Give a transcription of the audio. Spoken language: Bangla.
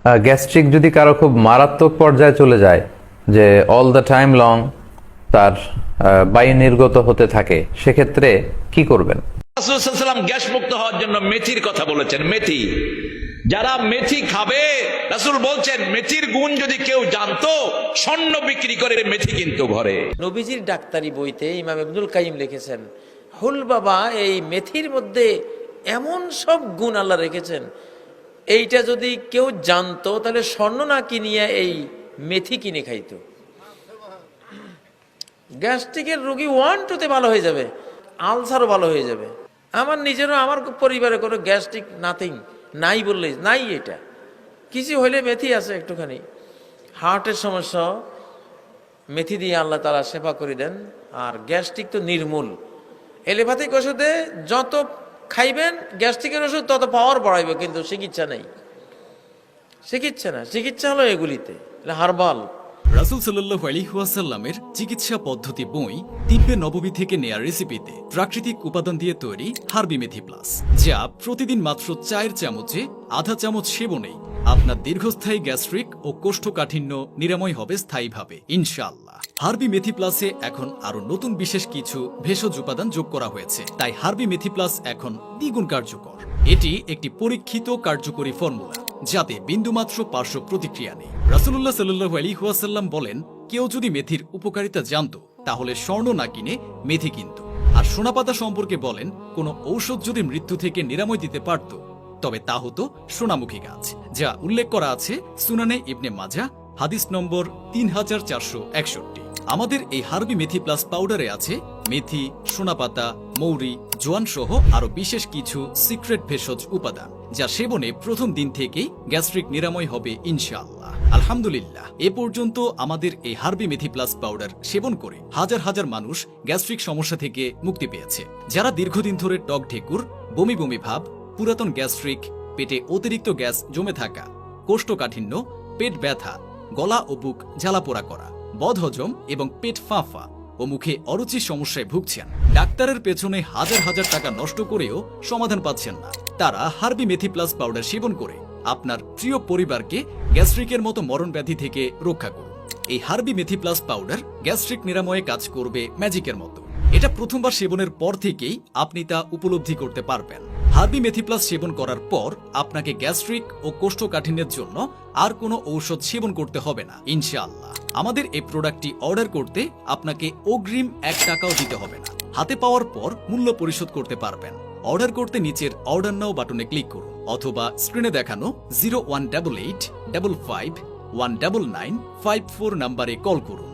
গ্যাস্ট্রিক যদি কারো খুব মারাত্মক পর্যায়ে চলে যায়, যে অল দ্য টাইম লং তার বায়ু নির্গত হতে থাকে, সেক্ষেত্রে কি করবেন? রাসূল সাল্লাল্লাহু আলাইহি ওয়াসাল্লাম গ্যাস মুক্ত হওয়ার জন্য মেথির কথা বলেছেন। মেথি, যারা মেথি খাবে, রাসূল বলছেন মেথির গুণ যদি কেউ জানতো স্বর্ণ বিক্রি করে মেথি কিনতো ঘরে। নবীজির ডাক্তারি বইতে ইমাম ইবনুল কাইয়িম লিখেছেন, হুল বাবা, এই মেথির মধ্যে এমন সব গুণ আল্লাহ রেখেছেন, এইটা যদি কেউ জানতো তাহলে স্বর্ণ না কিনিয়া এই মেথি কিনে খাইতো। গ্যাস্ট্রিকের রোগী 1-2 ভালো হয়ে যাবে, আলসারও ভালো হয়ে যাবে। আমার নিজেরও, আমার পরিবারে কোনো গ্যাস্ট্রিক নাথিং নাই বললেই নাই, এটা কিছু হইলে মেথি আছে একটুখানি। হার্টের সমস্যা মেথি দিয়ে আল্লাহ তাআলা সেবা করে দেন। আর গ্যাস্ট্রিক তো নির্মূল। এলোপ্যাথিক ওষুধে যত খাইবেন গ্যাস্ট্রিকের ওষুধ তত পাওয়ার বাড়াইবে, কিন্তু চিকিৎসা নেই। চিকিৎসা হলো এগুলিতে হারবাল। রাসূল সাল্লাল্লাহু আলাইহি ওয়াসাল্লামের চিকিৎসা পদ্ধতি বই তিব্বে নববী থেকে নেয়া রেসিপিতে প্রাকৃতিক উপাদান দিয়ে তৈরি হার্বি মেথি প্লাস, যা প্রতিদিন মাত্র 4 চামচে আধা চামচ সেবনেই আপনার দীর্ঘস্থায়ী গ্যাস্ট্রিক ও কোষ্ঠকাঠিন্য নিরাময় হবে স্থায়ীভাবে ইনশাআল্লাহ। হার্বি মেথি প্লাসে এখন আরো নতুন বিশেষ কিছু ভেষজ উপাদান যোগ করা হয়েছে, তাই হার্বি মেথি প্লাস এখন দ্বিগুণ কার্যকর। এটি একটি পরীক্ষিত কার্যকরী ফর্মুলা, যাতে বিন্দুমাত্র পার্শ্ব প্রতিক্রিয়া নেই। রাসূলুল্লাহ সাল্লাল্লাহু আলাইহি ওয়াসাল্লাম বলেন, কেউ যদি মেথির উপকারিতা জানতো তাহলে স্বর্ণ না কিনে মেথি কিনতো। আর সোনাপাতা সম্পর্কে বলেন, কোনো ঔষধ যদি মৃত্যু থেকে নিরাময় দিতে পারত তবে তা হতো সোনামুখী গাছ, যা উল্লেখ করা আছে সুনানে ইবনে মাজাহ হাদিস নম্বর 3461। আমাদের এই হার্বি মেথি প্লাস পাউডারে আছে মেথি, সোনাপাতা, মৌরি, জোয়ান সহ আরো বিশেষ কিছু সিক্রেট ভেষজ উপাদান, যা সেবনে প্রথম দিন থেকেই গ্যাস্ট্রিক নিরাময় হবে ইনশাআল্লাহ। আলহামদুলিল্লাহ, এ পর্যন্ত আমাদের এই হার্বি মেথি প্লাস পাউডার সেবন করে হাজার হাজার মানুষ গ্যাস্ট্রিক সমস্যা থেকে মুক্তি পেয়েছে। যারা দীর্ঘদিন ধরে টক ঢেকুর, বমি বমি ভাব, পুরাতন গ্যাস্ট্রিক, পেটে অতিরিক্ত গ্যাস জমে থাকা, কোষ্ঠকাঠিন্য, পেট ব্যথা, গলা ও বুক জ্বালাপোড়া করা, বদহজম এবং পেট ফাঁফা ও মুখে অরুচির সমস্যায় ভুগছেন, ডাক্তারের পেছনে হাজার হাজার টাকা নষ্ট করেও সমাধান পাচ্ছেন না, তারা হার্বি মেথি প্লাস পাউডার সেবন করে আপনার প্রিয় পরিবারকে গ্যাস্ট্রিকের মতো মরণ ব্যাধি থেকে রক্ষা করুন। এই হার্বি মেথি প্লাস পাউডার গ্যাস্ট্রিক নিরাময়ে কাজ করবে ম্যাজিকের মতো। এটা প্রথমবার সেবনের পর থেকেই আপনি তা উপলব্ধি করতে পারবেন। হার্বি মেথি প্লাস সেবন করার পর আপনাকে গ্যাস্ট্রিক ও কোষ্ঠকাঠিন্যের জন্য আর কোনো ঔষধ সেবন করতে হবে না ইনশাআল্লাহ। আমাদের এই প্রোডাক্টটি অর্ডার করতে আপনাকে অগ্রিম 1 টাকাও দিতে হবে না। হাতে পাওয়ার পর মূল্য পরিশোধ করতে পারবেন। অর্ডার করতে নিচের অর্ডার নাও বাটনে ক্লিক করুন অথবা স্ক্রিনে দেখানো 018855199554 নম্বরে কল করুন।